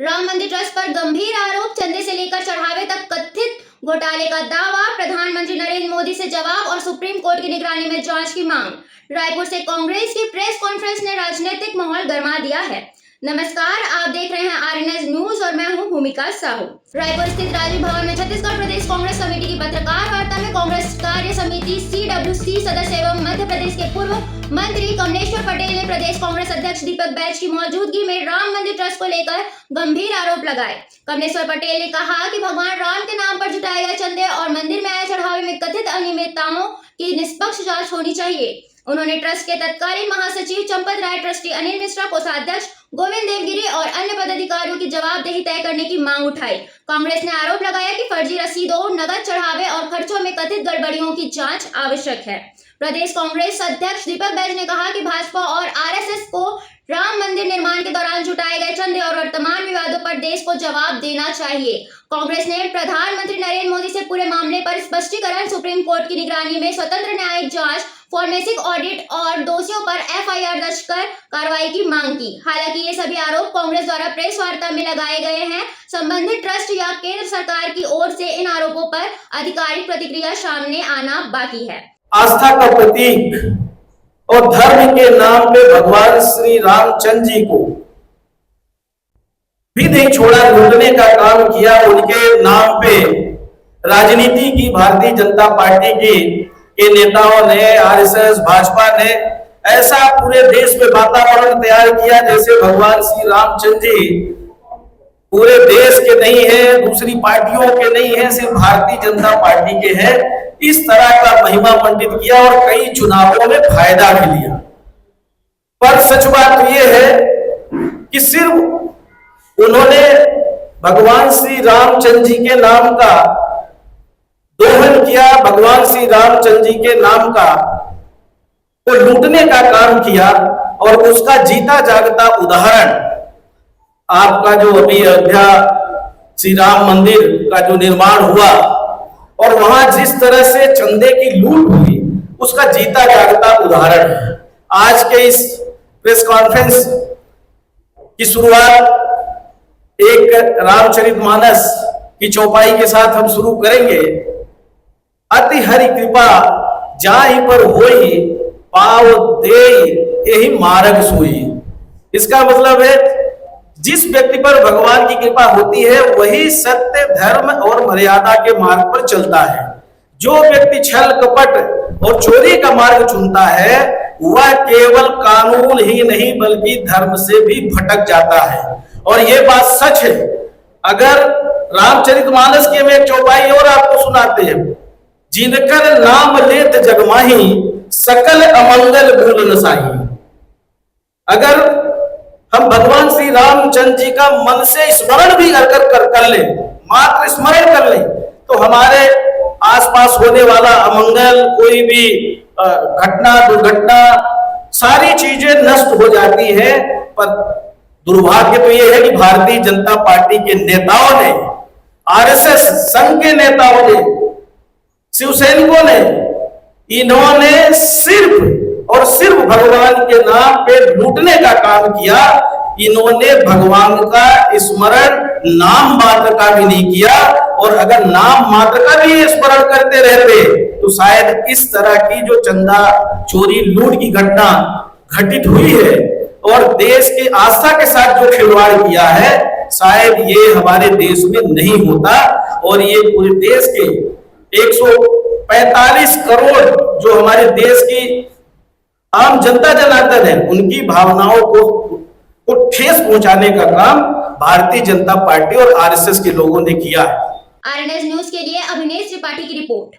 राम मंदिर ट्रस्ट पर गंभीर आरोप, चंदे से लेकर चढ़ावे तक कथित घोटाले का दावा, प्रधानमंत्री नरेंद्र मोदी से जवाब और सुप्रीम कोर्ट की निगरानी में जांच की मांग। रायपुर से कांग्रेस की प्रेस कॉन्फ्रेंस ने राजनीतिक माहौल गर्मा दिया है। नमस्कार, आप देख रहे हैं आरएनएस न्यूज और मैं हूं भूमिका साहू। रायपुर स्थित राजीव भवन में छत्तीसगढ़ प्रदेश कांग्रेस कमेटी की पत्रकार वार्ता में कांग्रेस कार्य समिति CWC सदस्य एवं मध्य प्रदेश के पूर्व मंत्री कमलेश्वर पटेल ने प्रदेश कांग्रेस अध्यक्ष दीपक बैज की मौजूदगी में राम मंदिर ट्रस्ट को लेकर गंभीर आरोप लगाए। कमलेश्वर पटेल ने कहा कि भगवान राम के नाम पर जुटाए गए चंदे और मंदिर में आए चढ़ावे में कथित अनियमितताओं की निष्पक्ष जांच होनी चाहिए। उन्होंने ट्रस्ट के तत्कालीन महासचिव चंपत राय, ट्रस्टी अनिल मिश्रा, कोषाध्यक्ष गोविंद देवगिरी और अन्य पदाधिकारियों की जवाबदेही तय करने की मांग उठाई। कांग्रेस ने आरोप लगाया कि फर्जी रसीदों, नकद चढ़ावे और खर्चों में कथित गड़बड़ियों की जांच आवश्यक है। प्रदेश कांग्रेस अध्यक्ष दीपक बैज ने कहा कि भाजपा और आरएसएस को राम मंदिर निर्माण के दौरान जुटाए गए चंदे और वर्तमान विवादों पर देश को जवाब देना चाहिए। कांग्रेस ने प्रधानमंत्री नरेंद्र मोदी से पूरे मामले पर स्पष्टीकरण, सुप्रीम कोर्ट की निगरानी में स्वतंत्र न्यायिक जांच, फॉरेंसिक ऑडिट और दोषियों पर FIR दर्ज कर कार्रवाई की मांग की। हालांकि ये सभी आरोप कांग्रेस द्वारा प्रेस वार्ता में लगाए गए हैं। संबंधित ट्रस्ट या केंद्र सरकार की ओर से इन आरोपों पर आधिकारिक प्रतिक्रिया सामने आना बाकी है। आस्था का प्रतीक और धर्म के नाम पे भगवान श्री रामचंद्र जी को भी नहीं छोड़ा, लूटने का काम किया। उनके नाम पे राजनीति की भारतीय जनता पार्टी के नेताओं ने, RSS भाजपा ने ऐसा पूरे देश में वातावरण तैयार किया जैसे भगवान श्री रामचंद्र जी पूरे देश के नहीं है, दूसरी पार्टियों के नहीं है, सिर्फ भारतीय जनता पार्टी के हैं। इस तरह का महिमा मंडित किया और कई चुनावों में फायदा भी लिया। पर सच बात यह है कि सिर्फ उन्होंने भगवान श्री रामचंद्र जी के नाम का दोहन किया, भगवान श्री रामचंद्र जी के नाम का को लूटने का काम किया और उसका जीता जागता उदाहरण आपका जो अभी अयोध्या श्री राम मंदिर का जो निर्माण हुआ और वहां जिस तरह से चंदे की लूट हुई, उसका जीता जागता उदाहरण है। आज के इस प्रेस कॉन्फ्रेंस की शुरुआत एक रामचरितमानस की चौपाई के साथ हम शुरू करेंगे। अति हरि कृपा जाहि पर होई, पाव देई यही मार्ग सोई। इसका मतलब है जिस व्यक्ति पर भगवान की कृपा होती है वही सत्य, धर्म और मर्यादा के मार्ग पर चलता है। जो व्यक्ति छल, कपट और चोरी का मार्ग चुनता है वह केवल कानून ही नहीं बल्कि धर्म से भी भटक जाता है। और ये बात सच है। अगर रामचरितमानस की हम एक चौपाई और आपको सुनाते हैं, जिनकर नाम लेत जगमाही, सकल अमंगल भूल न साही। अगर हम भगवान श्री रामचंद्र जी का मन से स्मरण भी कर ले, मात्र स्मरण कर ले, तो हमारे आसपास होने वाला अमंगल, कोई भी घटना, दुर्घटना, सारी चीजें नष्ट हो जाती हैं। पर दुर्भाग्य तो यह है कि भारतीय जनता पार्टी के नेताओं ने, RSS संघ के नेताओं ने, शिवसैनिकों ने, इन्होंने सिर्फ और सिर्फ भगवान के नाम पे लूटने का काम किया। इन्होंने भगवान का स्मरण नाम मात्र का भी नहीं किया। और अगर नाम मात्र का भी स्मरण करते रहते तो शायद इस तरह की जो चंदा चोरी लूट की घटना घटित हुई है और देश की आस्था के साथ जो खिलवाड़ किया है, शायद ये हमारे देश में नहीं होता। और ये पूरे देश के 145 करोड़ जो हमारे देश की आम जनता जनार्दन है, उनकी भावनाओं को ठेस पहुंचाने का काम भारतीय जनता पार्टी और RSS के लोगों ने किया है। आरएनएस न्यूज के लिए अभिनेश त्रिपाठी की रिपोर्ट।